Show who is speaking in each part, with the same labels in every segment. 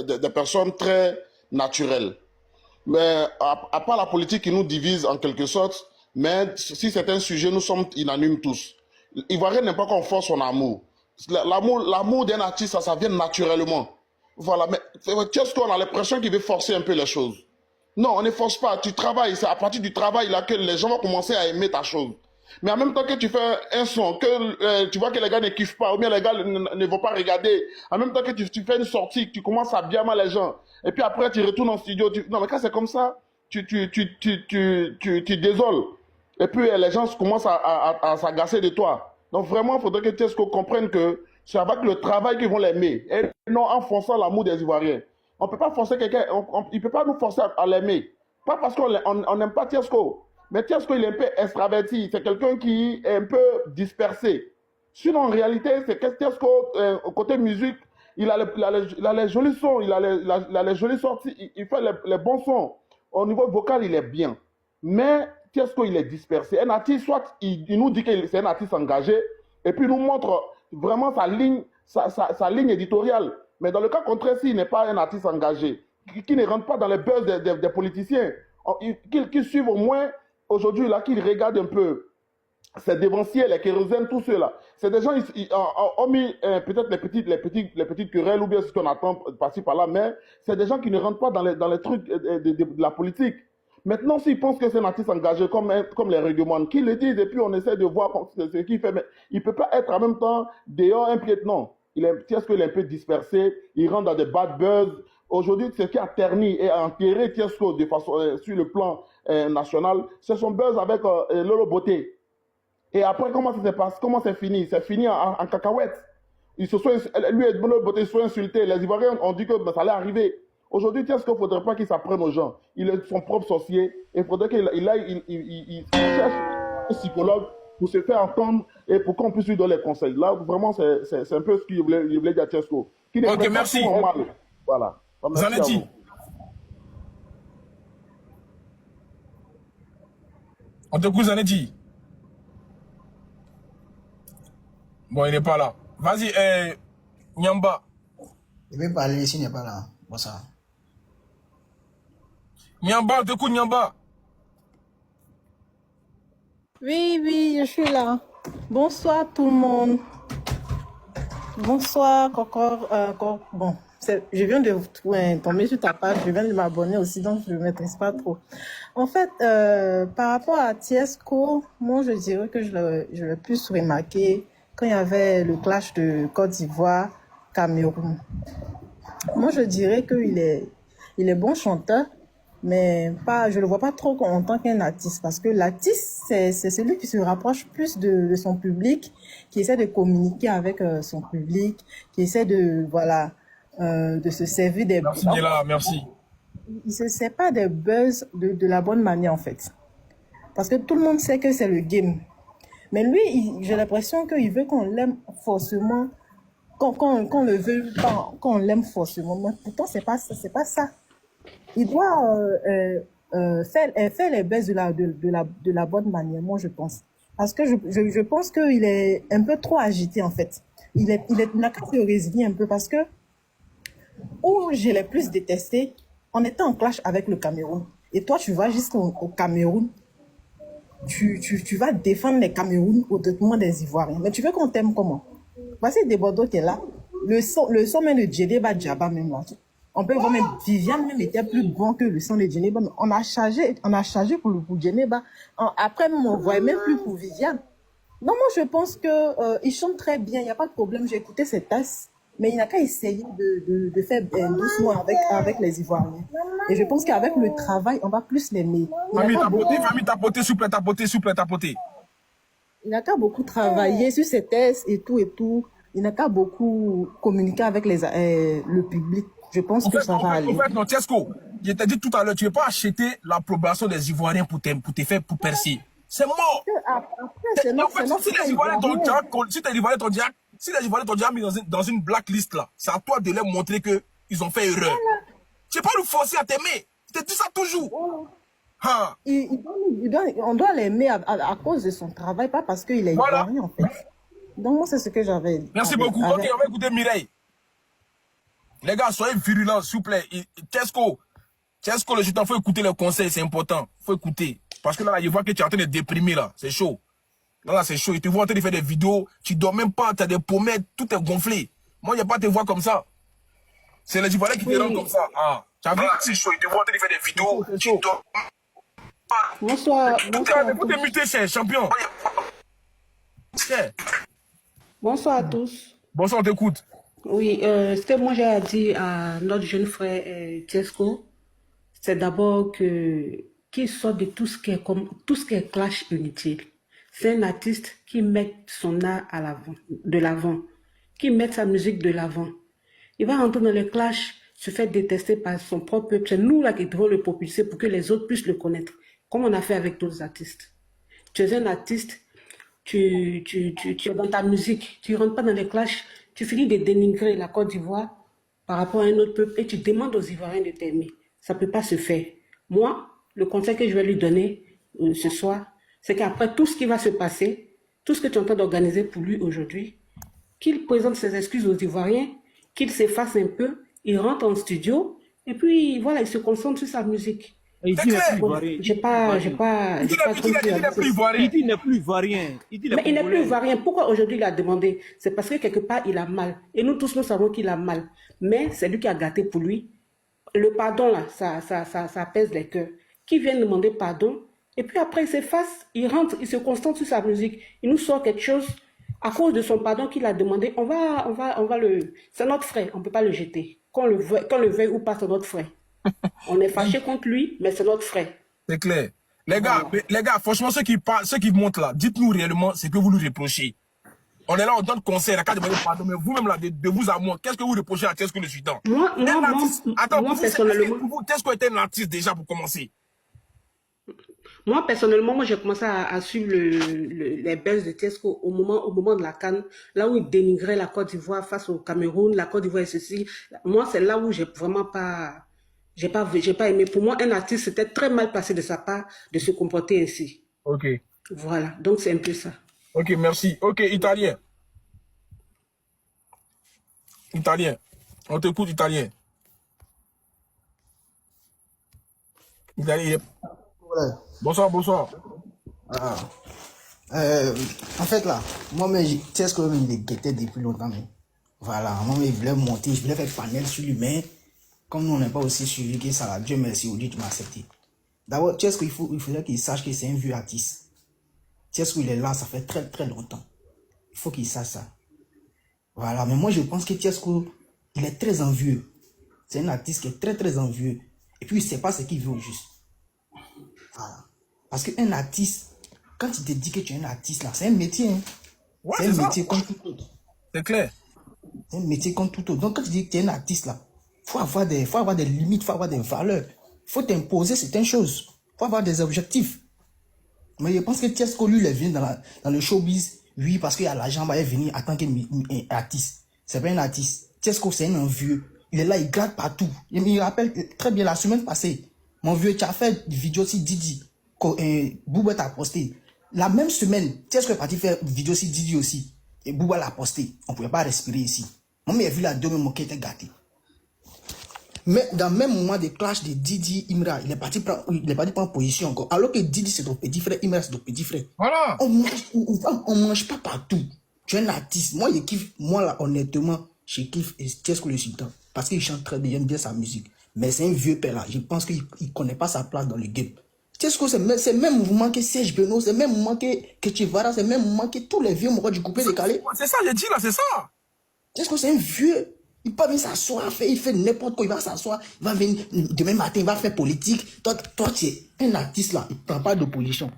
Speaker 1: des personnes très naturelles. Mais à part la politique qui nous divise en quelque sorte, mais si c'est un sujet, nous sommes unanimes tous. Ivoirien n'aime pas qu'on force son amour. L'amour d'un artiste, ça vient naturellement. Voilà, mais qu'est-ce qu'on a l'impression qu'il veut forcer un peu les choses. Non, on ne force pas. Tu travailles. C'est à partir du travail là que les gens vont commencer à aimer ta chose. Mais en même temps que tu fais un son, que tu vois que les gars ne kiffent pas, ou bien les gars ne vont pas regarder, en même temps que tu fais une sortie, tu commences à bien mal les gens, et puis après tu retournes en studio, non mais quand c'est comme ça, tu désoles. Et puis les gens commencent à s'agacer de toi. Donc vraiment, il faudrait que Tesco comprenne que c'est avec le travail qu'ils vont l'aimer, et non en forçant l'amour des Ivoiriens. On ne peut pas forcer quelqu'un, il ne peut pas nous forcer à l'aimer. Pas parce qu'on n'aime pas Tiesco. Mais Tiesco, il est un peu extraverti. C'est quelqu'un qui est un peu dispersé. Sinon, en réalité, c'est que Tiesco, côté musique, il a les jolis sons, il a les jolies sorties, il fait les bons sons. Au niveau vocal, il est bien. Mais Tiesco, il est dispersé. Un artiste, soit il nous dit que c'est un artiste engagé, et puis il nous montre vraiment sa ligne éditoriale. Mais dans le cas contraire, s'il n'est pas un artiste engagé, qui ne rentre pas dans les buzz des politiciens, qui suivent au moins aujourd'hui, là, qui regardent un peu ces dévanciers, les kérosènes, tous ceux-là. C'est des gens qui ont mis peut-être les petites querelles ou bien ce qu'on attend par-ci par-là, mais c'est des gens qui ne rentrent pas dans les trucs de la politique. Maintenant, s'ils pensent que c'est un artiste engagé comme les règlements, qu'ils le disent et puis on essaie de voir ce qu'il fait, mais il ne peut pas être en même temps dehors un pied. Non, Tiesco il est un peu dispersé, il rentre dans des bad buzz. Aujourd'hui, ce qui a terni et a enterré Tiesco de façon, sur le plan national, c'est son buzz avec Lolo Beauté. Et après, comment ça se passe? Comment c'est fini? C'est fini en cacahuète. Lui et Lolo Beauté se sont insultés. Les Ivoiriens ont dit que ça allait arriver. Aujourd'hui, Tiesco, il ne faudrait pas qu'il s'apprenne aux gens. Il est son propre sorcier. Il faudrait qu'il cherche un psychologue pour se faire entendre et pour qu'on puisse lui donner les conseils. Là, vraiment, c'est un peu ce qu'il voulait dire à Tiesco.
Speaker 2: Ok, merci.
Speaker 1: Voilà.
Speaker 2: Zanetti. On te coupe, Zanetti. Bon, il n'est pas là. Vas-y, Nyamba.
Speaker 3: Il veut parler ici, il n'est pas là. Bon, ça.
Speaker 2: Nyamba, on te coupe, Nyamba.
Speaker 4: Oui, je suis là. Bonsoir tout le monde. Bonsoir, encore. Bon, je viens de tomber sur ta page, je viens de m'abonner aussi, donc je ne maîtrise pas trop. En fait, par rapport à Tiesco, moi je dirais que je l'ai plus remarqué quand il y avait le clash de Côte d'Ivoire, Cameroun. Moi je dirais qu'il est bon chanteur, mais je ne le vois pas trop en tant qu'un artiste, parce que l'artiste, c'est celui qui se rapproche plus de son public, qui essaie de communiquer avec son public, qui essaie de se servir des...
Speaker 2: Merci, Niela, merci.
Speaker 4: Il ne se sert pas des buzz de la bonne manière, en fait. Parce que tout le monde sait que c'est le game. Mais lui, j'ai l'impression qu'il veut qu'on l'aime forcément, qu'on le veut pas, qu'on l'aime forcément. Mais pourtant, c'est pas ça. Il doit faire les buzz de la bonne manière, moi, je pense. Parce que je pense qu'il est un peu trop agité, en fait. Il n'a qu'à se résigner un peu, parce que où je l'ai plus détesté, on était en clash avec le Cameroun. Et toi, tu vas jusqu'au Cameroun, tu vas défendre les Cameroun au détriment des Ivoiriens. Mais tu veux qu'on t'aime comment? Voici des Bordeaux qui est là. Le son même de Djedeba Djaba même là. On peut voir même Viviane même était plus bon que le son de Djedeba. On a chargé pour Djedeba. Après, on ne voyait même plus pour Viviane. Non, moi je pense que il chante très bien, il n'y a pas de problème. J'ai écouté ses tasses. Mais il n'a qu'à essayer de faire doucement avec les Ivoiriens. Et je pense qu'avec le travail, on va plus l'aimer.
Speaker 2: Famille tapoter, s'il vous plaît, tapoter.
Speaker 4: Il n'a qu'à beaucoup travailler sur ses tests et tout. Il n'a qu'à beaucoup communiquer avec le public. Je pense que ça va aller.
Speaker 2: En fait, non, Tiesco, je t'ai dit tout à l'heure, tu ne veux pas acheter l'approbation des Ivoiriens pour te percer. C'est mort.
Speaker 4: Après,
Speaker 2: si les Ivoiriens t'ont déjà mis dans une blacklist là, c'est à toi de leur montrer qu'ils ont fait erreur. Tu n'es pas nous forcer à t'aimer. Je te dis ça toujours.
Speaker 4: Hein. On doit l'aimer à cause de son travail, pas parce qu'il est ivoirien en fait. Donc moi, c'est ce que j'avais dit.
Speaker 2: Merci beaucoup. Ok, on va écouter Mireille. Les gars, soyez virulents, s'il vous plaît. Tesco, le chutant, il faut écouter les conseils, c'est important. Il faut écouter. Parce que là, je vois que tu es en train de déprimer, là. C'est chaud. Là, c'est chaud. Ils te voient en train de faire des vidéos. Tu dors même pas, tu as des pommettes, tout est gonflé. Moi, il n'y a pas te voir comme ça. C'est les Ivoiriens qui te rendent comme ça. Ah, tu as vu? C'est chaud. Ils te voient en train de faire des vidéos. Tu dors pas.
Speaker 5: Bonsoir. Bonsoir à
Speaker 2: Faut te
Speaker 5: tous.
Speaker 2: muter, cher champion. Cher.
Speaker 5: Bonsoir à tous.
Speaker 2: Bonsoir, on t'écoute.
Speaker 5: Oui, ce que moi j'ai à dire à notre jeune frère Tiesco, c'est d'abord qu'il sort de tout ce qui est comme tout ce qui est clash inutile. C'est un artiste qui met son art à l'avant, de l'avant, qui met sa musique de l'avant. Il va rentrer dans le clash, se faire détester par son propre peuple. C'est nous là qui devons le propulser pour que les autres puissent le connaître, comme on a fait avec d'autres artistes. Tu es un artiste, tu es dans ta musique, tu ne rentres pas dans les clashs, tu finis de dénigrer la Côte d'Ivoire par rapport à un autre peuple et tu demandes aux Ivoiriens de t'aimer. Ça ne peut pas se faire. Moi, le conseil que je vais lui donner ce soir, c'est qu'après tout ce qui va se passer, tout ce que tu es en train d'organiser pour lui aujourd'hui, qu'il présente ses excuses aux Ivoiriens, qu'il s'efface un peu, il rentre en studio et puis voilà, il se concentre sur sa musique.
Speaker 6: Il dit n'est plus ivoirien.
Speaker 5: J'ai pas compris.
Speaker 2: Il n'est plus ivoirien.
Speaker 6: Il dit n'est plus ivoirien. Il dit
Speaker 5: Mais il n'est plus ivoirien. Pourquoi aujourd'hui il a demandé? C'est parce que quelque part il a mal. Et nous tous nous savons qu'il a mal. Mais c'est lui qui a gâté pour lui. Le pardon là, ça apaise les cœurs. Qui vient demander pardon et puis après il s'efface, il rentre, il se concentre sur sa musique. Il nous sort quelque chose à cause de son pardon qu'il a demandé. On va le. C'est notre frère, on ne peut pas le jeter. Qu'on le veuille ou pas, c'est notre frère. On est fâché contre lui, mais c'est notre frère.
Speaker 2: C'est clair. Les gars, franchement, ceux qui parlent, ceux qui montent là, dites-nous réellement ce que vous lui reprochez. On est là, on donne conseil, la carte de pardon, mais vous-même là, de vous à moi, qu'est-ce que vous reprochez à Tesco le Sultan?
Speaker 5: Moi, personnellement.
Speaker 2: Pour vous, Tesco était un artiste déjà pour commencer.
Speaker 5: Moi, personnellement, j'ai commencé à suivre les buzz de Tiesco au moment de la CAN, là où il dénigrait la Côte d'Ivoire face au Cameroun, la Côte d'Ivoire et ceci. Moi, c'est là où j'ai vraiment pas... J'ai pas aimé. Pour moi, un artiste, c'était très mal placé de sa part de se comporter ainsi.
Speaker 2: Ok.
Speaker 5: Voilà, donc c'est un peu ça.
Speaker 2: Ok, merci. Ok, italien. Italien. On t'écoute, italien. Italien.
Speaker 3: Ouais.
Speaker 2: Bonsoir, bonsoir.
Speaker 3: Ah. En fait, là, moi-même, tu sais ce que il est guetté depuis longtemps. Mais voilà, moi-même, il voulait monter, je voulais faire panel sur lui, mais comme nous, on n'est pas aussi suivi que ça, Dieu merci, aujourd'hui, tu m'as accepté. D'abord, tu sais ce qu'il faut, il faudrait qu'il sache que c'est un vieux artiste. Tu sais ce qu'il est là, ça fait très, très longtemps. Il faut qu'il sache ça. Voilà, mais moi, je pense que Tiesco, il est très envieux. C'est un artiste qui est très, très envieux. Et puis, il ne sait pas ce qu'il veut au juste. Voilà. Parce qu'un artiste, quand il te dit que tu es un artiste, là, c'est un métier. Hein.
Speaker 2: Ouais,
Speaker 3: c'est un métier comme tout autre.
Speaker 2: C'est clair.
Speaker 3: C'est un métier comme tout autre. Donc, quand tu dis que tu es un artiste, là, il faut avoir des limites, il faut avoir des valeurs. Il faut t'imposer certaines choses. Il faut avoir des objectifs. Mais je pense que Tiesco, lui, il vient dans le showbiz, oui, parce qu'il y a l'argent, il va venir en tant qu'artiste. C'est pas un artiste. Tiesco, c'est un vieux. Il est là, il gratte partout. Il me rappelle très bien la semaine passée. Mon vieux, tu as fait une vidéo sur Didi. Bouba t'a posté. La même semaine, Tiesco est parti faire une vidéo sur Didi aussi. Et Bouba l'a posté. On ne pouvait pas respirer ici. Moi, j'ai vu la deux mon qui était gâté. Mais dans le même moment de clash de Didi, Imra, il est parti prendre position encore. Alors que Didi, c'est ton petit frère, Imra, c'est ton petit frère.
Speaker 2: Voilà.
Speaker 3: On mange pas partout. Tu es un artiste. Moi, je kiffe. Moi, là, honnêtement, je kiffe Tiesco le Sultan. Parce qu'il chante très bien, j'aime bien sa musique. Mais c'est un vieux père là. Je pense qu'il ne connaît pas sa place dans le game. Tiesco, c'est le même mouvement que Serge Beno, c'est le même mouvement que Chevara, c'est le même mouvement que tous les vieux mouvements du coupé décalé.
Speaker 2: C'est ça, j'ai dit là, c'est ça.
Speaker 3: Tiesco, c'est un vieux. Il peut venir s'asseoir, il fait n'importe quoi, il va s'asseoir, il va venir, demain matin, il va faire politique. Toi, tu es un artiste là, il ne prend pas d'opposition.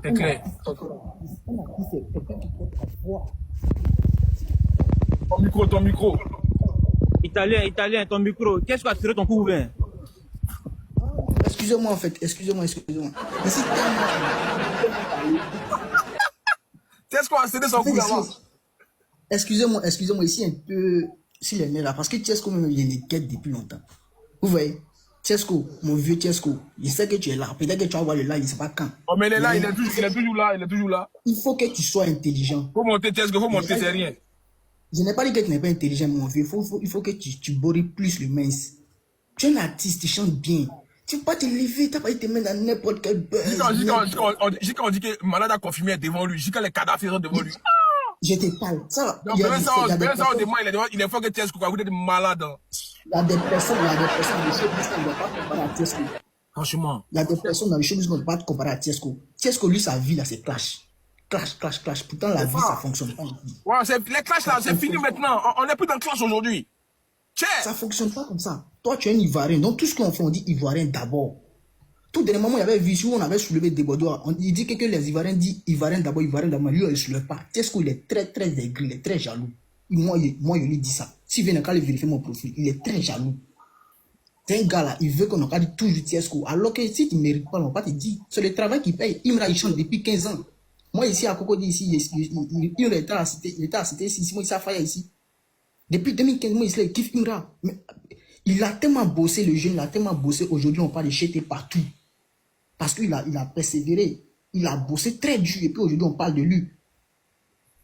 Speaker 2: C'est clair.
Speaker 3: Un artiste, c'est quelqu'un qui porte la voix.
Speaker 2: Ton micro.
Speaker 6: Italien, ton micro. Qu'est-ce que tu as tiré ton coup ouvert?
Speaker 3: Excusez-moi en fait, excusez-moi. Mais si
Speaker 2: Tiesco a cédé son coup là-bas.
Speaker 3: Excusez-moi, ici un peu, s'il est né là, parce que Tiesco, même, il est quête depuis longtemps. Vous voyez, Tiesco, mon vieux Tiesco, il sait que tu es là. Peut-être que tu vas voir le live, il ne sait pas quand.
Speaker 2: Oh, mais il est là, il est toujours là.
Speaker 3: Il faut que tu sois intelligent.
Speaker 2: Faut monter, Tiesco, faut monter, c'est rien.
Speaker 3: Je n'ai pas dit que tu n'es pas intelligent, mon vieux. Il faut que tu boris plus le mince. Tu es un artiste, tu chantes bien. Tu ne peux pas te lever, tu n'as pas été te mettre dans n'importe quel buzz.
Speaker 2: Quand on dit que le malade a confirmé est devant lui, quand les cadavres sont devant lui.
Speaker 3: Je te parle. Ça,
Speaker 2: donc, il est fort que Tiesco, vous êtes malade.
Speaker 3: Il y a des personnes dans le showbiz qu'on ne doit pas comparer à Tiesco.
Speaker 2: Franchement.
Speaker 3: Il y a des personnes dans le showbiz qu'on ne doit pas comparer à Tiesco. Tiesco, lui, sa vie, là, c'est clash. Clash. Pourtant, la vie, ça fonctionne pas.
Speaker 2: Ouais, les clashs, là, c'est fini maintenant. On n'est plus dans le clash aujourd'hui.
Speaker 3: Ça fonctionne pas comme ça. Toi, tu es un Ivoirien. Donc, tout ce qu'on fait, on dit Ivoirien d'abord. Tout dernièrement, il y avait vu où on avait soulevé des Bordeaux. Il dit que les Ivoiriens disent Ivoirien d'abord. Lui, il ne se soulève pas. Tiesco, il est très aigri, il est très jaloux. Moi, je lui dis ça. S'il vient quand il vérifie mon profil, il est très jaloux. C'est un gars là, il veut qu'on regarde toujours Tiesco. Alors que si tu ne mérites pas, on va pas te dire. C'est le travail qui paye. Imra, il chante depuis 15 ans. Moi, ici, à Cocody, ici, il était à la cité ici. Moi, ici, à Faya, ici. Depuis 2015, moi, il kiffe Imra. Mais il a tellement bossé, le jeune, il a tellement bossé. Aujourd'hui, on parle de jeter partout. Parce qu'il a persévéré. Il a bossé très dur. Et puis aujourd'hui, on parle de lui.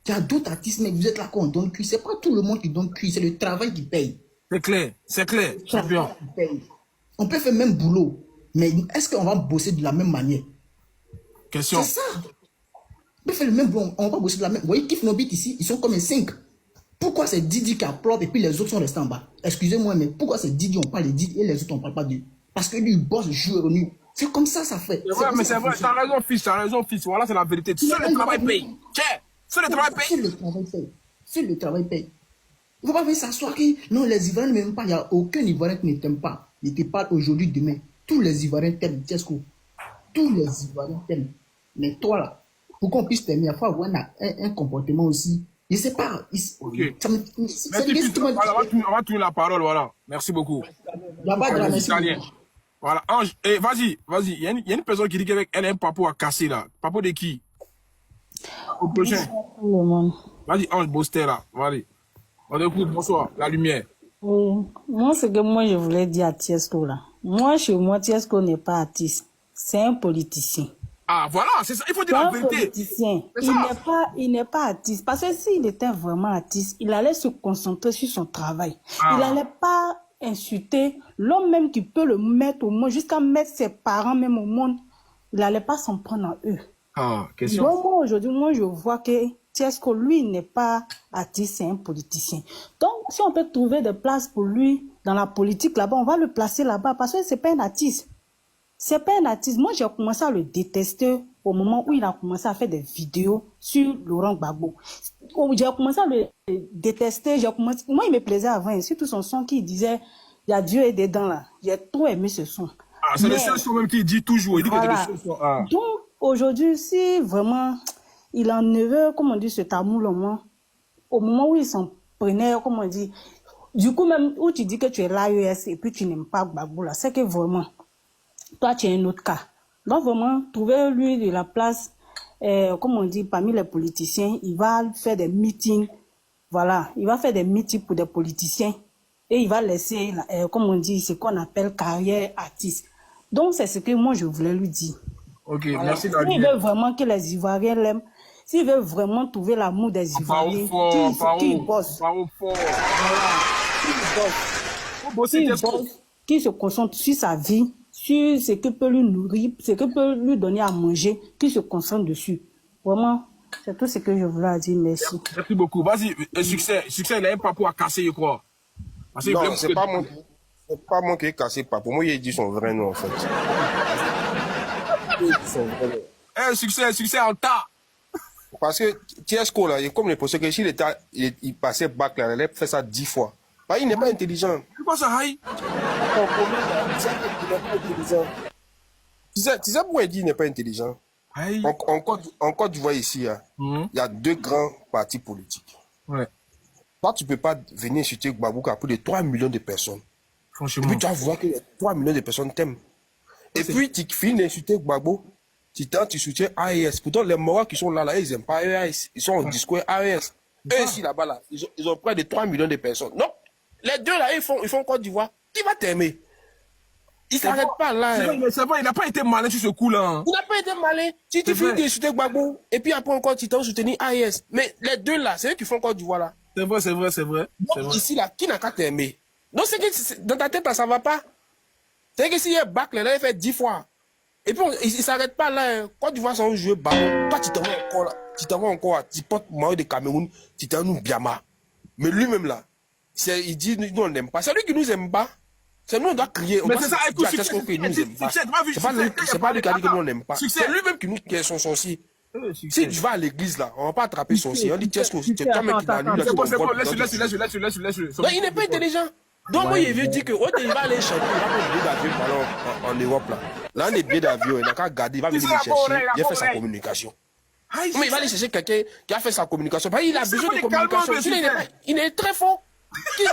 Speaker 3: Il y a d'autres artistes, mais vous êtes là quand on donne cuit. C'est pas tout le monde qui donne cuit. C'est le travail qui paye.
Speaker 2: C'est clair. Champion.
Speaker 3: On peut faire le même boulot. Mais est-ce qu'on va bosser de la même manière?
Speaker 2: Question.
Speaker 3: C'est ça. On peut faire le même boulot. On va bosser de la même. Vous voyez, Kiff Nobit ici, ils sont comme un 5. Pourquoi c'est Didi qui applaudit et puis les autres sont restés en bas? Excusez-moi, mais pourquoi c'est Didi, on parle de Didi et les autres, on ne parle pas de lui? Parce que lui, il bosse jour et nuit. C'est comme ça, ça fait.
Speaker 2: Ouais, mais c'est vrai, t'as raison, fils. Voilà, c'est la vérité. Seul le travail paye. Seul le travail paye.
Speaker 3: Seul le travail paye. Il ne faut pas venir s'asseoir que non, les Ivoiriens ne m'aiment pas. Il n'y a aucun Ivoirien qui ne t'aime pas. Il te parle aujourd'hui, demain. Tous les Ivoiriens t'aiment, Tiesco. Tous les Ivoiriens t'aiment. Mais toi, là, pour qu'on puisse t'aimer, il faut avoir un comportement aussi. Je ne sais pas.
Speaker 2: Ok. Merci, on va tourner la parole, voilà. Merci beaucoup. Voilà, Ange, vas-y. Il y a une personne qui dit qu'elle a un papo à casser là. Papo de qui? Au prochain. Vas-y, Ange Boster là. Vas-y. On écoute, bonsoir, la lumière.
Speaker 7: Oui. Moi, ce que moi je voulais dire à Tiesco là. Moi, chez moi, Tiesco n'est pas artiste. C'est un politicien.
Speaker 2: Ah, voilà, c'est ça. Il faut dire la vérité.
Speaker 7: Politicien. Il n'est pas artiste. Parce que s'il était vraiment artiste, il allait se concentrer sur son travail. Il n'allait pas insulter l'homme même qui peut le mettre au monde, jusqu'à mettre ses parents même au monde. Il n'allait pas s'en prendre à eux.
Speaker 2: Ah, question.
Speaker 7: Donc, moi, aujourd'hui, je vois que Tiesco, lui, n'est pas artiste, c'est un politicien. Donc, si on peut trouver des places pour lui dans la politique là-bas, on va le placer là-bas parce que c'est pas un artiste. C'est pas un artiste. Moi, j'ai commencé à le détester au moment où il a commencé à faire des vidéos sur Laurent Gbagbo. J'ai commencé à le détester. Moi, il me plaisait avant. C'est tout son son qui disait, il y a Dieu et dedans là. J'ai trop aimé ce son.
Speaker 2: Ah, c'est le seul son même qu'il dit toujours. Il dit
Speaker 7: voilà.
Speaker 2: Que c'est le seul son. Ah.
Speaker 7: Donc, aujourd'hui, si vraiment il en veut, comme on dit, ce tamoul au moins, au moment où il s'en prenait, comme on dit, du coup, même où tu dis que tu es l'AES et puis tu n'aimes pas Gbagbo là, c'est que vraiment, toi, tu es un autre cas. Donc, vraiment, trouver-lui de la place, comme on dit, parmi les politiciens, il va faire des meetings. Voilà, il va faire des meetings pour des politiciens. Et il va laisser, comme on dit, ce qu'on appelle carrière artiste. Donc, c'est ce que moi, je voulais lui dire.
Speaker 2: Ok,
Speaker 7: voilà.
Speaker 2: merci
Speaker 7: S'il veut vraiment que les Ivoiriens l'aiment, s'il veut vraiment trouver l'amour des Ivoiriens, qu'il bosse. Qu'il se concentre sur sa vie, sur ce que peut lui nourrir, ce que peut lui donner à manger, qu'il se concentre dessus. Vraiment, c'est tout ce que je voulais dire. Merci.
Speaker 2: Merci beaucoup. Vas-y, succès, il a un papo à casser, je crois.
Speaker 8: Non, c'est pas moi qui ai cassé papo. Moi, il dit son vrai nom, en fait.
Speaker 2: Succès en tas.
Speaker 8: Parce que Tiesco, là, comme les professeurs, il passait bac, là, il allait faire ça 10 fois. Bah, il n'est pas intelligent.
Speaker 2: Pourquoi ça aille?
Speaker 8: Tu sais pourquoi il dit qu'il n'est pas intelligent? En Côte d'Ivoire, ici, il y a 2 grands partis politiques.
Speaker 2: Ouais.
Speaker 8: Toi, tu ne peux pas venir insulter Gbagbo qui a plus de 3 millions de personnes.
Speaker 2: Franchement.
Speaker 8: Et puis, tu vas voir que 3 millions de personnes t'aiment. Et puis, tu finis d'insulter Gbagbo. Tu soutiens AES. Pourtant, les Marocains qui sont là, ils n'aiment pas AES. Ils sont en discours AES. Eux ici, là-bas, là, ils ont près de 3 millions de personnes. Non, les deux, là, ils font Côte d'Ivoire. Qui va t'aimer? Il ne s'arrête pas là.
Speaker 2: C'est vrai, il n'a pas été malin sur ce coup-là.
Speaker 8: Il n'a pas été malin. Si tu finis d'insulter Gbagbo, et puis après encore, tu t'en soutenir AES. Mais les deux, là, c'est eux qui font Côte d'Ivoire, là.
Speaker 2: C'est vrai, c'est vrai, c'est vrai. C'est
Speaker 8: Donc,
Speaker 2: vrai.
Speaker 8: ici, là, qui n'a qu'à t'aimer? Donc, c'est que dans ta tête, là, ça va pas. C'est que s'il y a bac, là, il fait 10 fois. Et puis, il ne s'arrête pas là. Hein. Quand tu vois son jeu ballon, toi, tu t'en vas encore là. Tu t'en vas encore là. Tu portes maillot de Cameroun, tu t'en nous Biama. Mais lui-même, là, il dit, nous, on n'aime pas. C'est lui qui nous aime pas. C'est nous, on doit crier. On
Speaker 2: Mais
Speaker 8: doit
Speaker 2: c'est ça,
Speaker 8: dire
Speaker 2: écoute,
Speaker 8: à Tesco qu'il nous aime pas.
Speaker 2: succès, tu m'as vu,
Speaker 8: C'est pas lui qui a dit que nous, on n'aime pas.
Speaker 2: Succès.
Speaker 8: C'est lui-même qui nous qui est son sorcier. Si
Speaker 2: Succès.
Speaker 8: tu vas à l'église, là, on va pas attraper son sorcier. On dit, Tesco, c'est toi, mec, qui t'a annulé.
Speaker 2: C'est bon, laisse-le.
Speaker 8: Non, il n'est pas intelligent. Donc, moi, il veut dire que, il va aller chercher, il va prendre le billet d'avion en Europe, là. Là, on est billet d'avion, il n'a qu'à garder, il va venir le chercher, il a fait sa communication. Mais il va aller chercher quelqu'un qui a fait sa communication. Il a besoin de communication. Il est très fort. Qui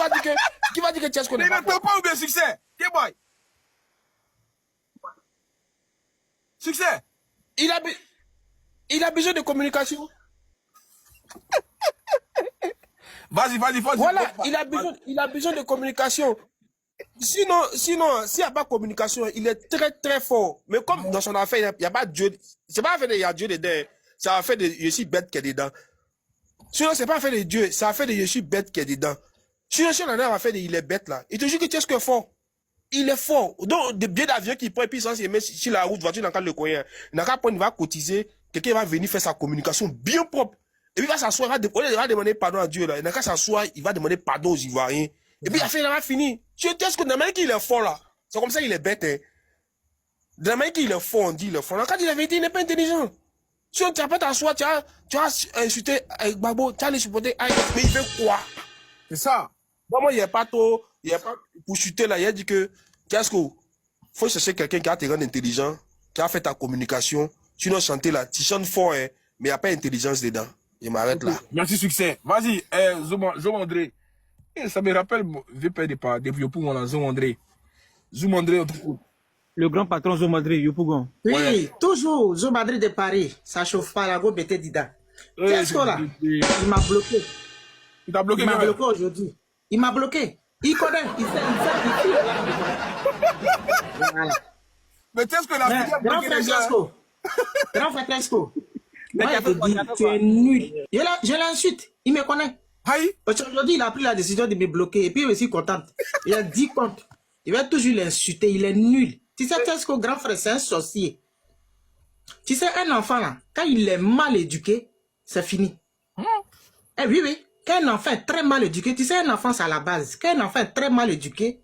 Speaker 8: va dire que Tesco n'est
Speaker 2: Il
Speaker 8: pas
Speaker 2: n'entend
Speaker 8: fort?
Speaker 2: pas ou bien succès? Tiens, boy. Succès.
Speaker 8: Il a besoin de communication.
Speaker 2: Vas-y.
Speaker 8: Voilà, il a besoin de communication. Sinon, s'il n'y a pas de communication, il est très, très fort. Mais comme dans son affaire, il n'y a pas Dieu. C'est pas affaire de il y a Dieu dedans. C'est affaire de je suis bête qui est dedans. Sinon, c'est pas affaire de Dieu. C'est affaire de je suis bête qui est dedans. Sinon, si on en a affaire de il est bête là, il te dit que tu es ce que est fort. Il est fort. Donc, des billets d'avion qui prend, et puis sans se mettre sur la route, voiture dans le coin. Il n'a qu'à prendre, il va cotiser. Quelqu'un va venir faire sa communication bien propre. Et puis il va s'asseoir, il va demander pardon à Dieu là. Il n'a qu'à s'asseoir, il va demander pardon aux Ivoiriens. Et puis il va finir. Tu sais ce que dans la manière qu'il est fort là. C'est comme ça qu'il est bête. Hein. Dans la manière qu'il est fort, on dit il est fort. Quand il dit la vérité, il n'est pas intelligent. Si on ne t'a pas t'asseoir, tu as insulté avec Gbagbo, tu as les supporter, mais il fait quoi?
Speaker 2: C'est ça.
Speaker 8: Bon, moi, il n'y a pas pour chuter là, il a dit que, qu'est-ce qu'il faut chercher quelqu'un qui a te rendre intelligent, qui a fait ta communication. Sinon, chanter là, tu chantes fort, hein, mais il n'y a pas d'intelligence dedans. Je m'arrête là.
Speaker 2: Merci, succès. Vas-y, Zoom André. Ça me rappelle, vieux père de Yopougon, là, Zoom André. Zoom André,
Speaker 6: Le grand patron Zomadri, Yopougon.
Speaker 9: Oui,
Speaker 2: Ouais.
Speaker 9: toujours Zomadri de Paris. Ça chauffe pas la go bête dida. Qu'est-ce qu'on a? Il m'a bloqué.
Speaker 2: Il t'a bloqué,
Speaker 9: Il m'a
Speaker 2: mais-
Speaker 9: bloqué aujourd'hui. Il m'a bloqué. Il connaît. Il fait. Voilà.
Speaker 2: Mais qu'est-ce que la
Speaker 9: Mais,
Speaker 2: fille a
Speaker 9: grand
Speaker 2: bloqué
Speaker 9: frère
Speaker 2: déjà?
Speaker 9: Tesco. Grand frère Tesco.
Speaker 6: Mais
Speaker 9: Moi,
Speaker 6: tu as
Speaker 9: je
Speaker 6: fait
Speaker 9: te
Speaker 6: quoi,
Speaker 9: dis,
Speaker 6: tu as fait
Speaker 9: tu
Speaker 6: quoi?
Speaker 9: es nul. Je l'insulte. Il me connaît.
Speaker 2: Aïe.
Speaker 9: Aujourd'hui, il a pris la décision de me bloquer. Et puis, il est aussi content. Il a 10 comptes. Il va toujours l'insulter. Il est nul. Tu sais, Tesco, grand frère, c'est un sorcier. Tu sais, un enfant, là, quand il est mal éduqué, c'est fini. Eh oui, oui. Quand un enfant est très mal éduqué, tu sais, un enfant, c'est à la base. Quand un enfant est très mal éduqué,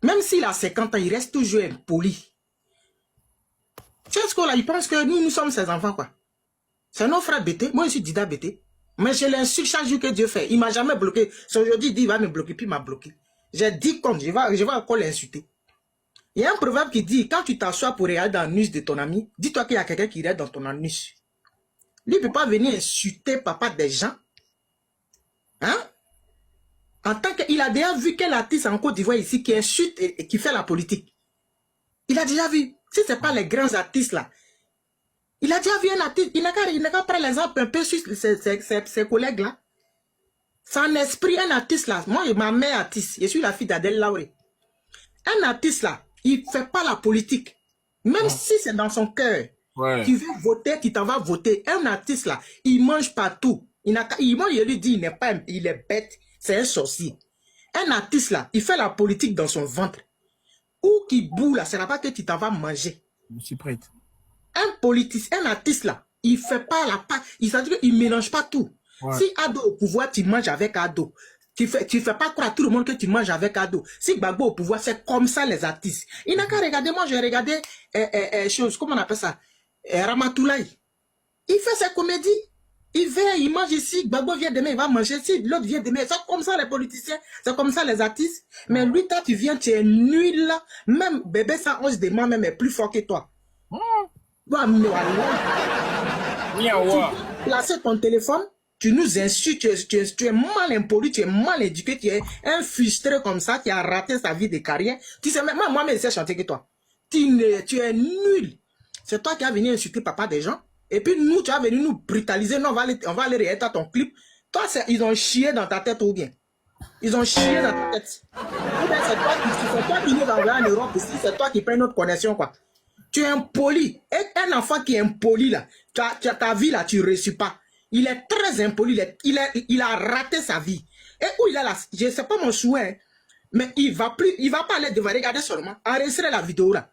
Speaker 9: même s'il a 50 ans, il reste toujours impoli. Tesco, là, il pense que nous sommes ses enfants, quoi. C'est nos frères bêtés. Moi, je suis Dida bêté. Mais je l'insulte chaque jour que Dieu fait. Il ne m'a jamais bloqué. C'est aujourd'hui, il dit, il va me bloquer, puis il m'a bloqué. J'ai dit comme, je vais encore l'insulter. Il y a un proverbe qui dit, quand tu t'assois pour regarder dans l'anus de ton ami, dis-toi qu'il y a quelqu'un qui regarde dans ton anus. Lui, il ne peut pas venir insulter papa des gens. Hein? En tant qu'il a déjà vu quel artiste en Côte d'Ivoire ici qui insulte et qui fait la politique. Il a déjà vu. Si ce n'est pas les grands artistes là. Il a déjà vu un artiste. Il n'a qu'à prendre l'exemple un peu sur ses collègues là. Son esprit, un artiste là. Moi, ma mère artiste. Je suis la fille d'Adèle Lauré. Un artiste là, il ne fait pas la politique. Même si c'est dans son cœur.
Speaker 2: Ouais.
Speaker 9: Tu veux voter, tu t'en vas voter. Un artiste là, il mange partout. Moi, je lui dis, il est bête. C'est un sorcier. Un artiste là, il fait la politique dans son ventre. Où qui boue là, ce n'est pas que tu t'en vas manger.
Speaker 2: Je suis prête.
Speaker 9: Un politicien, un artiste là, il fait pas la part, il mélange pas tout.
Speaker 2: Ouais.
Speaker 9: Si Ado au pouvoir, tu manges avec Ado. Tu fais pas croire à tout le monde que tu manges avec Ado. Si Gbagbo au pouvoir, c'est comme ça les artistes. Il n'a qu'à regarder, moi j'ai regardé, comment on appelle ça, Ramatoulaye. Il fait sa comédie. Il vient, il mange ici, Gbagbo vient demain, il va manger ici, l'autre vient demain. C'est comme ça les politiciens, c'est comme ça les artistes. Mais lui, toi, tu viens, tu es nul là. Même bébé 111 de moi même est plus fort que toi. Toi, placer ton téléphone, tu nous insultes, tu es mal impoli, tu es mal éduqué, tu es un frustré comme ça, qui a raté sa vie de carrière. Tu sais, moi, je sais chanter que toi. Tu es nul. C'est toi qui as venu insulter papa des gens. Et puis nous, tu as venu nous brutaliser. Non, on va aller rééter ton clip. Toi, ils ont chié dans ta tête ou bien. Ils ont chié dans ta tête. Ou bien c'est toi qui nous envoie en Europe ici, c'est toi qui prends notre connexion, quoi. Tu es impoli. Et un enfant qui est impoli, là, ta vie, là, tu ne reçus pas. Il est très impoli, il a raté sa vie. Et où il a la... Je ne sais pas mon souhait, mais il va pas aller devant, regarder seulement, enregistrer la vidéo là.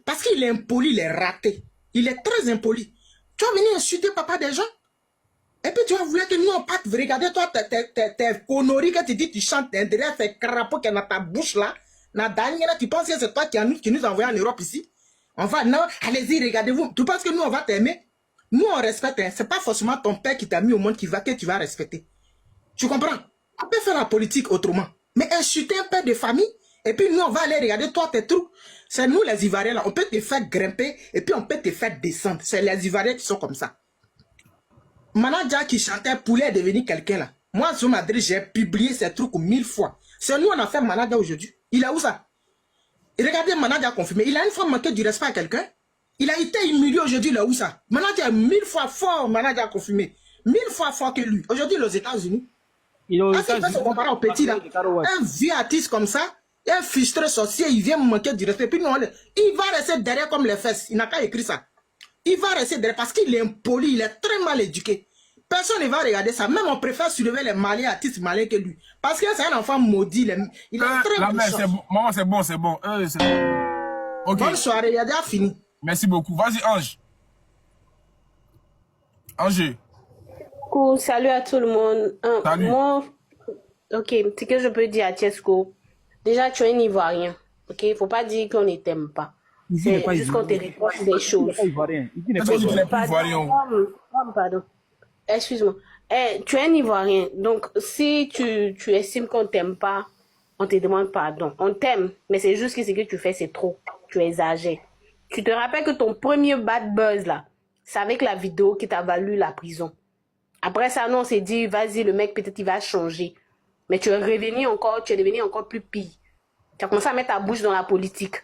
Speaker 9: Parce qu'il est impoli, il est raté. Il est très impoli. Tu vas venir insulter papa des gens. Et puis tu vas vouloir que nous on parte regarder toi, tes conneries que tu dis, tu chantes derrière ces crapauds qui sont dans ta bouche là. Tu penses que c'est toi qui nous envoie en Europe ici? On va, non, allez-y, regardez-vous. Tu penses que nous on va t'aimer? Nous, on respecte. Hein. C'est pas forcément ton père qui t'a mis au monde que tu vas respecter. Tu comprends? On peut faire la politique autrement. Mais insulter un père de famille, et puis nous, on va aller regarder toi, tes trucs. C'est nous, les Ivoiriens, là. On peut te faire grimper, et puis on peut te faire descendre. C'est les Ivoiriens qui sont comme ça. Manager qui chantait Poulet est devenu quelqu'un, là. Moi, sur Madrid, j'ai publié ces trucs 1000 fois. C'est nous, on a fait Manager aujourd'hui. Il a où ça? Et regardez, Manager confirmé. Il a une fois manqué du respect à quelqu'un. Il a été humilié aujourd'hui, là où ça? Manager 1000 fois fort, Manager confirmé. 1000 fois fort que lui. Aujourd'hui, aux États-Unis.
Speaker 6: Il est aux
Speaker 9: C'est pas se comparer au petit, là. Un vieux artiste comme ça, un frustré sorcier, il vient me manquer du respect. Puis nous, il va rester derrière comme les fesses. Il n'a qu'à écrire ça. Il va rester derrière parce qu'il est impoli, il est très mal éduqué. Personne ne va regarder ça. Même on préfère soulever les Maliens, artistes Maliens que lui. Parce que c'est un enfant maudit. Il est très méchant.
Speaker 2: C'est bon. Maman, c'est bon, c'est bon. C'est bon. Ok.
Speaker 9: Bonne soirée, il a déjà fini.
Speaker 2: Merci beaucoup. Vas-y, Ange. Ange.
Speaker 5: Cool, salut à tout le monde.
Speaker 2: Salut.
Speaker 5: Moi, ok, ce que je peux dire à Tiesco, déjà tu es un Ivoirien, ok, faut pas dire qu'on ne t'aime pas. C'est juste qu'on te reproche des choses. Pardon. Excuse-moi. Tu es un Ivoirien, donc si tu estimes qu'on t'aime pas, on te demande pardon. On t'aime, mais c'est juste que ce que tu fais, c'est trop. Tu exagères. Tu te rappelles que ton premier bad buzz là, c'est avec la vidéo qui t'a valu la prison. Après ça, nous, on s'est dit, vas-y, le mec, peut-être il va changer. Mais tu es devenu encore plus pire. Tu as commencé à mettre ta bouche dans la politique.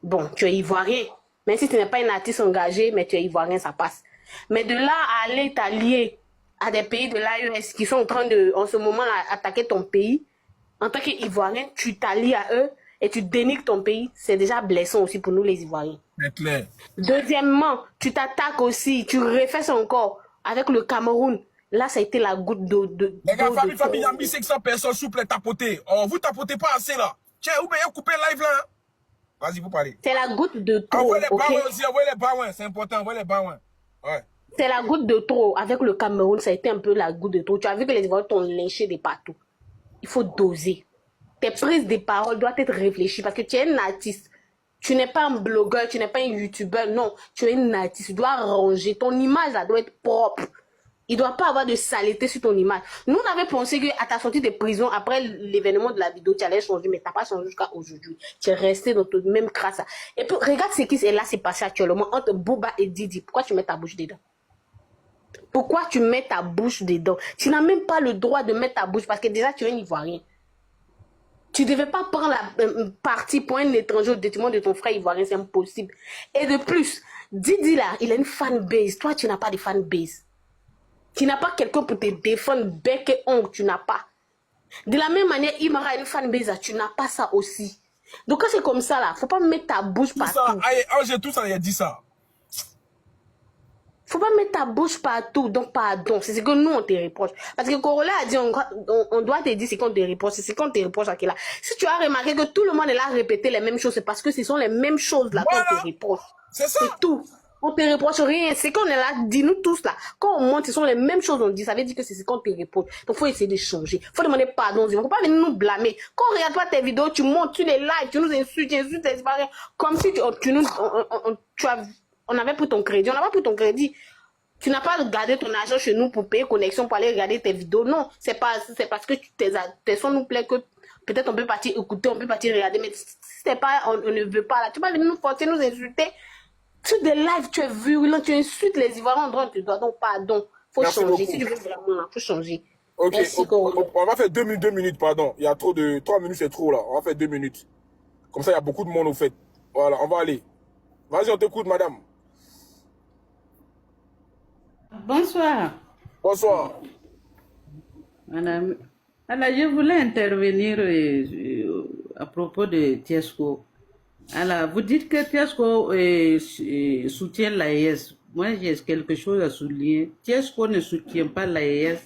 Speaker 5: Bon, tu es ivoirien. Même si tu n'es pas un artiste engagé, mais tu es ivoirien, ça passe. Mais de là à aller t'allier à des pays de l'AES qui sont en train de, en ce moment, attaquer ton pays, en tant qu'Ivoirien, tu t'allies à eux et tu dénigres ton pays, c'est déjà blessant aussi pour nous, les Ivoiriens.
Speaker 2: C'est clair.
Speaker 5: Deuxièmement, tu t'attaques aussi, tu refais son corps avec le Cameroun. Là, ça a été la goutte d'eau de...
Speaker 2: Les gars, famille, il y a 1500 personnes, s'il vous plaît, tapotez. Oh, vous tapotez pas assez, là. Tiens, vous pouvez couper live, là. Vas-y, vous parlez.
Speaker 5: C'est la goutte de trop,
Speaker 2: envoyez les
Speaker 5: ok?
Speaker 2: baouins aussi, envoyez les baouins. C'est important, envoyez les baouins. Ouais.
Speaker 5: C'est la goutte de trop. Avec le Cameroun, ça a été un peu la goutte de trop. Tu as vu que les Ivoiriens t'ont lynché de partout. Il faut doser. Tes prises de parole doivent être réfléchies parce que tu es un artiste. Tu n'es pas un blogueur, tu n'es pas un youtubeur, non. Tu es un artiste, tu dois ranger. Ton image, là, doit être propre. Il ne doit pas avoir de saleté sur ton image. Nous, on avait pensé qu'à ta sortie de prison, après l'événement de la vidéo, tu allais changer, mais tu n'as pas changé jusqu'à aujourd'hui. Tu es resté dans ton même crasse. Et puis, regarde ce qui s'est passé actuellement entre Booba et Didi. Pourquoi tu mets ta bouche dedans? Pourquoi tu mets ta bouche dedans? Tu n'as même pas le droit de mettre ta bouche parce que déjà, tu es un Ivoirien. Tu ne devais pas prendre la partie pour un étranger au détriment de ton frère ivoirien, c'est impossible. Et de plus, Didi là, il a une fanbase. Toi, tu n'as pas de fanbase. Tu n'as pas quelqu'un pour te défendre, bec et ongle, tu n'as pas. De la même manière, Imara a une fanbase, là, tu n'as pas ça aussi. Donc quand c'est comme ça là, faut pas mettre ta bouche partout.
Speaker 2: J'ai tout ça, il a dit ça.
Speaker 5: Faut pas mettre ta bouche partout, donc pardon. C'est ce que nous, on te reproche. Parce que Corolla a dit, on doit te dire ce qu'on te reproche. C'est ce qu'on te reproche à là. Si tu as remarqué que tout le monde est là à répéter les mêmes choses, c'est parce que ce sont les mêmes choses là qu'on te reproche.
Speaker 2: C'est ça.
Speaker 5: C'est tout. On te reproche rien. C'est qu'on est là, dis-nous tous là. Quand on monte, ce sont les mêmes choses on dit. Ça veut dire que c'est ce qu'on te reproche. Donc, faut essayer de changer. Faut demander pardon. Il faut pas venir nous blâmer. Quand on regarde pas tes vidéos, tu montes, tu les likes, tu nous insultes, les Ivoiriens. Comme si on avait pris ton crédit. On n'a pas pris ton crédit. Tu n'as pas gardé ton argent chez nous pour payer connexion, pour aller regarder tes vidéos. Non, c'est parce que tes sons nous plaît que peut-être on peut partir écouter, on peut partir regarder. Mais si c'est pas, on ne veut pas là. Tu vas venir nous forcer, nous insulter. Sur des lives, tu es virulent, tu insultes les Ivoiriens en droit, tu dois donc pardon. Faut changer. Beaucoup. Si tu veux vraiment, faut changer.
Speaker 2: Ok, on va faire 2 minutes, pardon. Il y a trop de... 3 minutes, c'est trop là. On va faire 2 minutes. Comme ça, il y a beaucoup de monde au fait. Voilà, on va aller. Vas-y, on t'écoute, madame.
Speaker 10: Bonsoir.
Speaker 2: Bonsoir.
Speaker 10: Madame, alors, je voulais intervenir à propos de Tiesco. Alors, vous dites que Tiesco soutient l'AES. moi j'ai quelque chose à souligner. Tiesco ne soutient pas l'AES.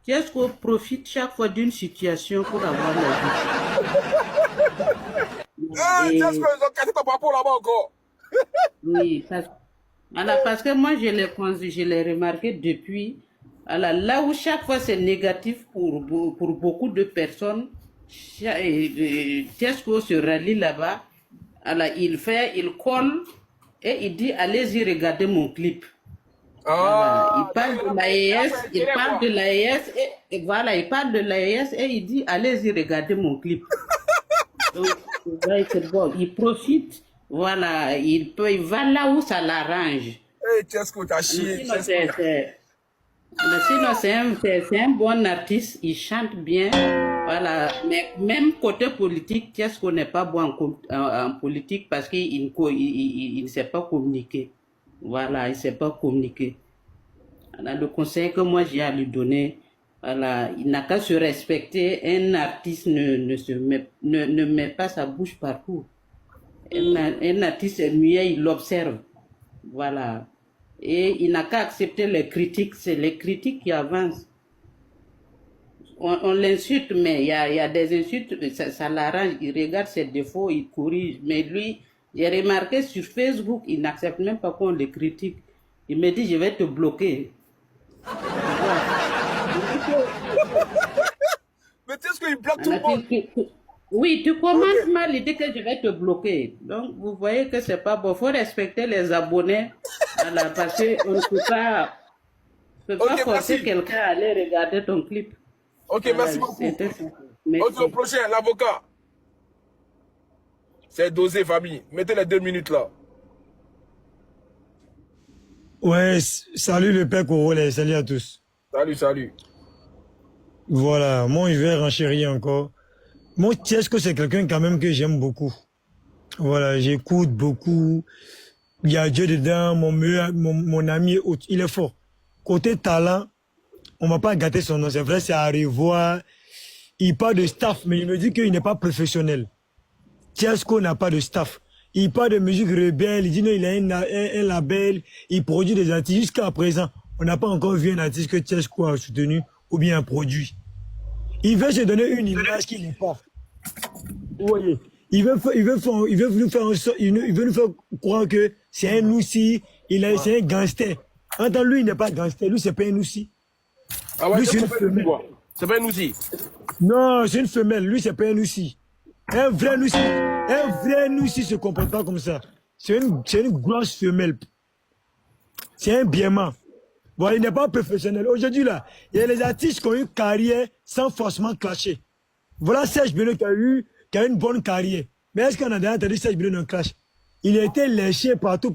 Speaker 10: Tiesco profite chaque fois d'une situation pour avoir la vie.
Speaker 8: Tiesco, ils ont cassé ton papo là-bas encore.
Speaker 10: Oui, parce que moi je l'ai remarqué depuis. Alors, là où chaque fois c'est négatif pour beaucoup de personnes, Tiesco se rallie là-bas. Alors, il colle et il dit allez-y regarder mon clip. Voilà. Il parle de l'AES, il parle de l'AES et voilà, il parle de l'AES et il dit allez-y regarder mon clip. Donc, c'est bon, il profite, voilà, il va là où ça l'arrange.
Speaker 8: Tiesco, t'as chié.
Speaker 10: Sinon, c'est un bon artiste, il chante bien, voilà. Mais même côté politique, Tiesco n'est pas bon en politique parce qu'il ne sait pas communiquer. Voilà, il ne sait pas communiquer. Alors, le conseil que moi j'ai à lui donner, voilà, il n'a qu'à se respecter. Un artiste ne met pas sa bouche partout. Un artiste est muet, il l'observe. Voilà. Et il n'a qu'à accepter les critiques, c'est les critiques qui avancent. On l'insulte, mais il y a des insultes, ça l'arrange, il regarde ses défauts, il corrige. Mais lui, j'ai remarqué sur Facebook, il n'accepte même pas qu'on le critique. Il me dit, je vais te bloquer.
Speaker 8: Mais Tiesco, il bloque tout le monde.
Speaker 10: Oui, tu commences mal, il dit que je vais te bloquer. Donc, vous voyez que c'est pas bon. Il faut respecter les abonnés. Voilà, parce qu'on ne peut pas forcer quelqu'un à aller regarder ton clip.
Speaker 8: Ok,
Speaker 10: voilà,
Speaker 8: merci beaucoup.
Speaker 10: Merci.
Speaker 8: Ok, au prochain, l'avocat. C'est dosé, famille. Mettez les 2 minutes là.
Speaker 11: Ouais, salut le père Congolais, salut à tous.
Speaker 8: Salut.
Speaker 11: Voilà, moi je vais renchérir encore. Moi, Tiesco, c'est quelqu'un quand même que j'aime beaucoup. Voilà, j'écoute beaucoup. Il y a Dieu dedans, mon ami, il est fort. Côté talent, on va pas gâter son nom, c'est vrai, c'est à revoir. Il parle de staff, mais il me dit qu'il n'est pas professionnel. Tiesco n'a pas de staff. Il parle de musique rebelle, il dit non, il a un label, il produit des artistes. Jusqu'à présent, on n'a pas encore vu un artiste que Tiesco a soutenu ou bien un produit. Il veut se donner une image qu'il n'est pas. Vous voyez, il veut nous faire croire que c'est un Noussi, c'est un gangster. Entends, lui, il n'est pas gangster, lui, c'est pas un Noussi.
Speaker 8: Ah ouais,
Speaker 11: lui, c'est une femelle.
Speaker 8: C'est pas un Noussi.
Speaker 11: Non, c'est une femelle, lui, c'est pas un Noussi. Un vrai Noussi se comporte pas comme ça. C'est une grosse femelle. C'est un biéman. Bon, il n'est pas professionnel. Aujourd'hui, là, il y a les artistes qui ont eu une carrière sans forcément clasher. Voilà Serge Beno qui a une bonne carrière. Mais est-ce qu'on a déjà entendu Serge Beno dans un clash? Il a été léché partout.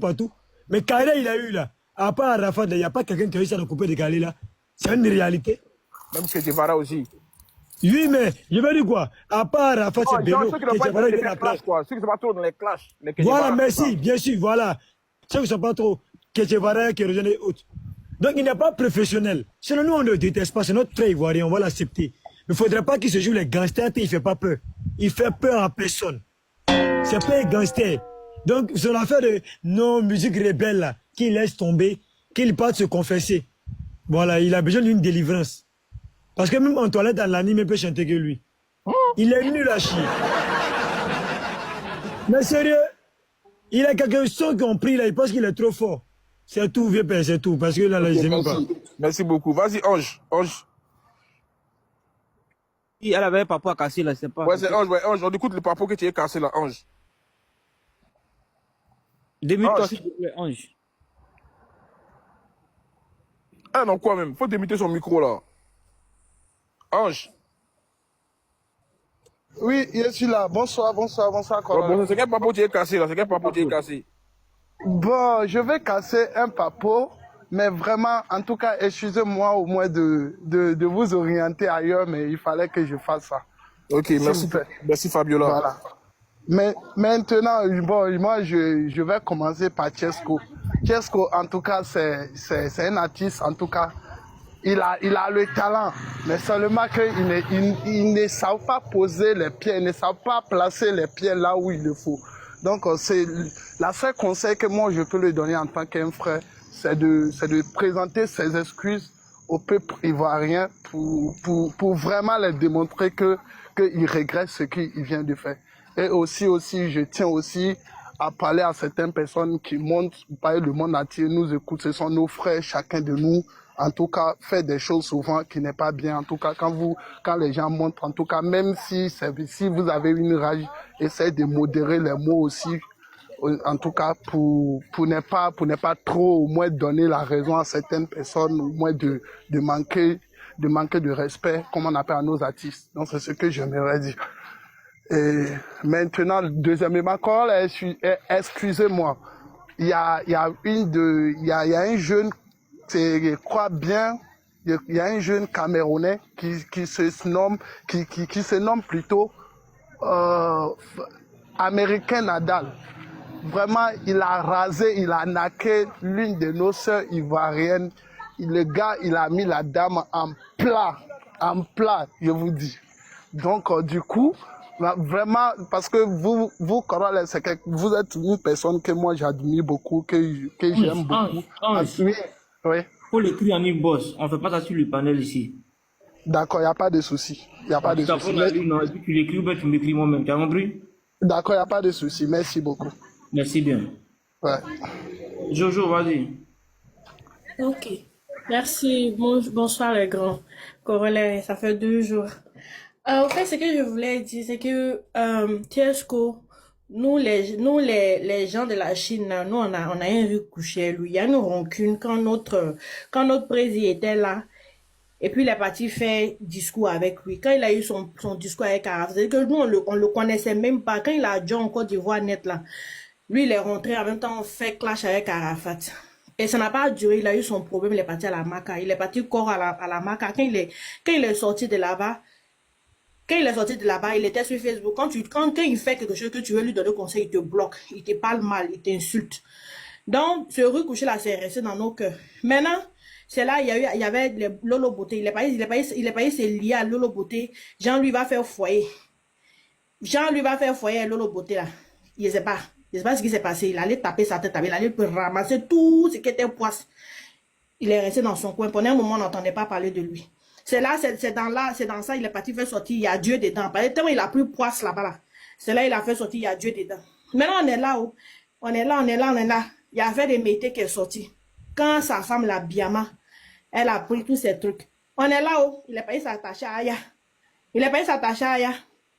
Speaker 11: Mais carrière, il a eu là. À part Rafat, il n'y a pas quelqu'un qui a eu ça dans le coupé de Galé là. C'est une réalité.
Speaker 8: Même que Guevara aussi.
Speaker 11: Oui, mais je veux dire quoi? À part Rafat, c'est Beno.
Speaker 8: Ceux qui n'ont pas été dans les clashs, quoi. Ceux qui ne sont pas trop dans les clashs.
Speaker 11: Voilà, merci, bien sûr, voilà. Ceux qui ne sont pas trop. Ketchevara qui rejoint les autres. Donc, il n'est pas professionnel. Sinon, nous, on ne le déteste pas. C'est notre trait ivoirien, on va l'accepter. Mais il ne faudrait pas qu'il se joue les gangsters et il ne fait pas peur. Il fait peur à personne. C'est pas un gangster. Donc, son affaire de non-musique rebelle, là, qu'il laisse tomber, qu'il parte se confesser. Voilà, il a besoin d'une délivrance. Parce que même en toilette, à l'anime, il peut chanter que lui. Il est nul à chier. Mais sérieux, il a quelques sons qui ont pris là, il pense qu'il est trop fort. C'est tout, vieux père, c'est tout. Parce que là, ils aiment pas.
Speaker 8: Merci beaucoup. Vas-y, Ange.
Speaker 6: Elle avait un papo à casser là, c'est pas.
Speaker 8: Ouais, c'est Ange, on écoute le papo que tu as cassé là, Ange.
Speaker 6: 2 minutes, s'il te plaît, Ange.
Speaker 8: Ah non, quoi même? Faut démuter son micro là. Ange.
Speaker 1: Oui, je suis là. Bonsoir.
Speaker 8: Bon, c'est quel papo tu as cassé là?
Speaker 1: Bon, je vais casser un papo, mais vraiment, en tout cas, excusez-moi au moins de vous orienter ailleurs, mais il fallait que je fasse ça.
Speaker 8: Ok, merci Fabiola.
Speaker 1: Voilà. Mais maintenant, bon, moi, je vais commencer par Tiesco. Tiesco, en tout cas, c'est un artiste, en tout cas, il a le talent, mais seulement qu'il ne savent pas poser les pieds, il ne savent pas placer les pieds là où il le faut.
Speaker 12: Donc, c'est la seule conseil que moi je peux lui donner en tant qu'un frère, c'est de présenter ses excuses au peuple ivoirien pour vraiment leur démontrer qu'il regrette ce qu'il vient de faire. Et aussi, je tiens aussi à parler à certaines personnes qui montent, par le monde entier, nous écoutent, ce sont nos frères, chacun de nous, en tout cas, fait des choses souvent qui n'est pas bien. En tout cas, quand les gens montrent, en tout cas, même si vous avez une rage, essayez de modérer les mots aussi, en tout cas, pour ne pas trop, au moins, donner la raison à certaines personnes, au moins de manquer de respect, comme on appelle à nos artistes. Donc, c'est ce que j'aimerais dire. Et maintenant, deuxièmement, excusez-moi, il y a un jeune, je crois bien, il y a un jeune Camerounais qui se nomme plutôt Américain Nadal. Vraiment, il a rasé, il a naqué l'une de nos sœurs ivoiriennes. Le gars, il a mis la dame en plat, je vous dis. Donc, du coup, vraiment, parce que vous, Carole, vous êtes une personne que moi j'admire beaucoup, que j'aime beaucoup. Oui.
Speaker 6: Faut l'écrire en e-boss. On ne fait pas ça sur le panel ici.
Speaker 12: D'accord, il n'y a pas de souci. Il n'y a pas de souci.
Speaker 6: Et puis tu l'écris ou bien tu m'écris moi-même. Tu as compris?
Speaker 12: D'accord, il n'y a pas de souci. Merci beaucoup.
Speaker 6: Merci bien.
Speaker 12: Ouais.
Speaker 6: Jojo, vas-y.
Speaker 13: Ok. Merci. Bonsoir les grands. Corollaire, ça fait 2 jours. En fait, ce que je voulais dire, c'est que Tiesko, nous les gens de la Chine, nous on a un vu coucher lui. Il y a une rancune quand notre président était là. Et puis il est parti faire discours avec lui. Quand il a eu son discours avec Arafat, c'est que nous on le connaissait même pas. Quand il a joint en Côte d'Ivoire net là, lui il est rentré en même temps on fait clash avec Arafat. Et ça n'a pas duré, il a eu son problème, il est parti à la Maca. Il est parti corps à la Maca. Quand il est sorti de là-bas, il était sur Facebook. Quand il fait quelque chose que tu veux lui donner conseil, il te bloque, il te parle mal, il t'insulte. Donc, ce rue couché là, c'est resté dans nos cœurs. Maintenant, c'est là, il y avait Lolo Beauté. Il est pas se lier à Lolo Beauté. Jean lui va faire foyer. À Lolo Beauté là. Il ne sait pas ce qui s'est passé. Il allait taper sa tête, il allait ramasser tout ce qui était poisse. Il est resté dans son coin. Pendant un moment, on n'entendait pas parler de lui. C'est dans ça, il est parti faire sortir, il y a Dieu dedans. Parce que tellement il a plus poisse là-bas là. C'est là, il a fait sortir, il y a Dieu dedans. Maintenant, on est là. Il y a fait des métiers qui est sorti. Quand sa femme, la Biama, elle a pris tous ces trucs. On est là-haut, il est parti s'attacher à Aya.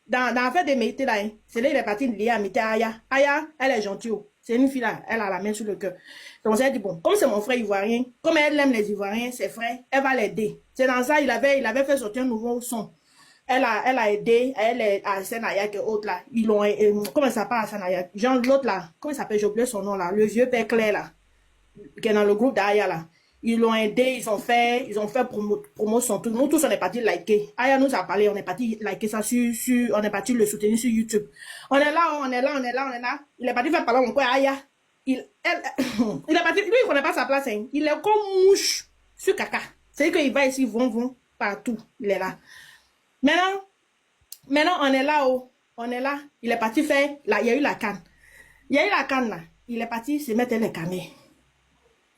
Speaker 13: Dans l'affaire des métiers là, c'est là il est parti lier à Mété Aya. Aya, elle est gentille. C'est une fille là, elle a la main sur le cœur. Donc elle dit, bon, comme c'est mon frère ivoirien, comme elle aime les Ivoiriens, ses frères, elle va l'aider. C'est dans ça, il avait fait sortir un nouveau son. Elle a aidé, elle est à Senayak et autres là. Ils l'ont, comment ça s'appelle à Senayak? Genre l'autre là, comment il s'appelle, j'ai oublié son nom là, le vieux père Claire là, qui est dans le groupe d'Aya là. Ils l'ont aidé, ils ont fait promotion, tout. Nous tous on est partis liker. Aya nous a parlé, on est parti liker ça on est parti le soutenir sur YouTube. On est là. Il est parti faire parler encore à Aya. Il est parti, lui il connaît pas sa place, hein. Il est comme mouche sur caca. C'est qu'il va ici, vont partout. Il est là. Maintenant on est là. Il est parti faire, là il y a eu la canne. Là. Il est parti se mettre les canets.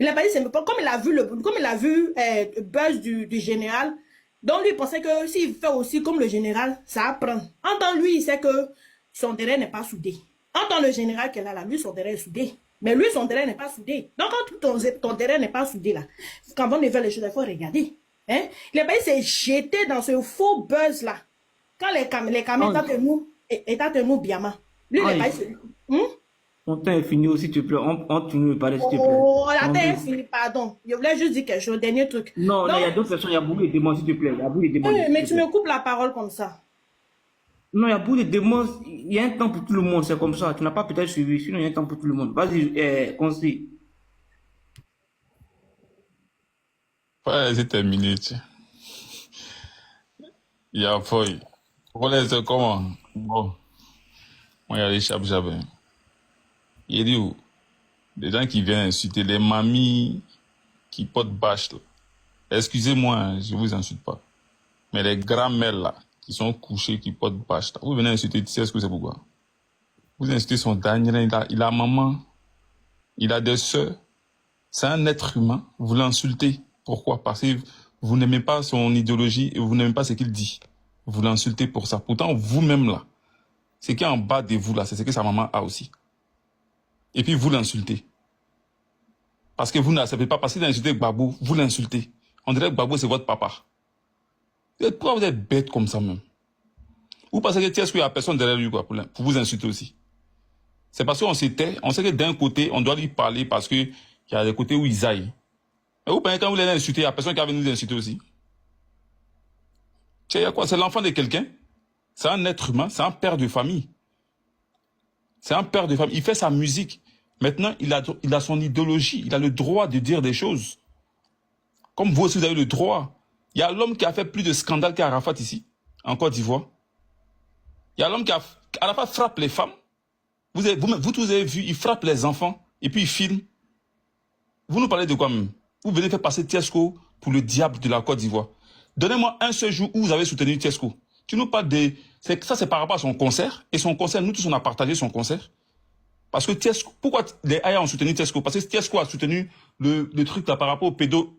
Speaker 13: Il a pas dit, comme il a vu buzz du général, donc lui il pensait que s'il fait aussi comme le général, ça apprend. En tant lui, il sait que son derrière n'est pas soudé. En tant le général qu'elle a là, lui son derrière est soudé. Mais lui son derrière n'est pas soudé. Donc quand ton derrière n'est pas soudé là, quand on fait les choses, il faut regarder. Hein? Il a pas dit, c'est jeté dans ce faux buzz là. Quand les caméras étaient de nous bien. Lui il a pas dit,
Speaker 6: Mon temps est fini aussi, s'il te plaît. On finit de parler, s'il te plaît.
Speaker 13: Oh, la temps est fini, pardon. Je voulais juste dire quelque chose, dernier truc.
Speaker 6: Non, il y a d'autres personnes, il y a beaucoup de démons, s'il te plaît.
Speaker 13: Mais tu me coupes la parole comme ça.
Speaker 6: Non, il y a beaucoup de démons. Il y a un temps pour tout le monde, c'est comme ça. Tu n'as pas peut-être suivi, sinon il y a un temps pour tout le monde. Vas-y, conseil.
Speaker 14: Ouais, c'est terminé, tu sais. Il y a feuille. C'est comment? Bon. Moi, il y a les chap-chapins. Il dit où? Les gens qui viennent insulter, les mamies qui portent bâche, là. Excusez-moi, hein, je vous insulte pas. Mais les grands-mères, là, qui sont couchées, qui portent bâche, là. Vous venez insulter, tu sais ce que c'est pourquoi? Vous insultez son dernier, il a maman, il a des sœurs. C'est un être humain, vous l'insultez. Pourquoi? Parce que vous n'aimez pas son idéologie et vous n'aimez pas ce qu'il dit. Vous l'insultez pour ça. Pourtant, vous-même là, ce qui est en bas de vous là, c'est ce que sa maman a aussi. Et puis vous l'insultez. Parce que vous n'acceptez pas, parce qu'il a insulté Gbagbo, vous l'insultez. On dirait que Gbagbo c'est votre papa. Pourquoi vous êtes bête comme ça même? Ou parce que Tiesco, il n'y a personne derrière lui quoi, pour vous insulter aussi. C'est parce qu'on s'était, on sait que d'un côté, on doit lui parler parce qu'il y a des côtés où ils aillent. Mais vous pensez quand vous l'avez insulté, il n'y a personne qui a venu nous insulter aussi. Tu sais, quoi? C'est l'enfant de quelqu'un. C'est un être humain, c'est un père de famille. C'est un père de famille. Il fait sa musique. Maintenant, il a son idéologie. Il a le droit de dire des choses. Comme vous aussi, vous avez le droit. Il y a l'homme qui a fait plus de scandales qu'Arafat ici, en Côte d'Ivoire. Il y a l'homme qui Arafat frappe les femmes. Vous tous avez vu, il frappe les enfants et puis il filme. Vous nous parlez de quoi même? Vous venez faire passer Tiesco pour le diable de la Côte d'Ivoire. Donnez-moi un seul jour où vous avez soutenu Tiesco. Tu nous parles de... Ça, c'est par rapport à son concert. Et son concert, nous tous, on a partagé son concert. Parce que Tiesco... Pourquoi les Aya ont soutenu Tiesco? Parce que Tiesco a soutenu le truc là par rapport au pédo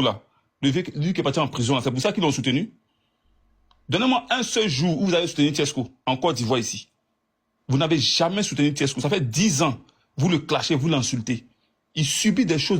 Speaker 14: là. Lui qui est parti en prison là. C'est pour ça qu'ils l'ont soutenu. Donnez-moi un seul jour où vous avez soutenu Tiesco en Côte d'Ivoire ici. Vous n'avez jamais soutenu Tiesco. Ça fait 10 ans. Vous le clashez, vous l'insultez. Il subit des choses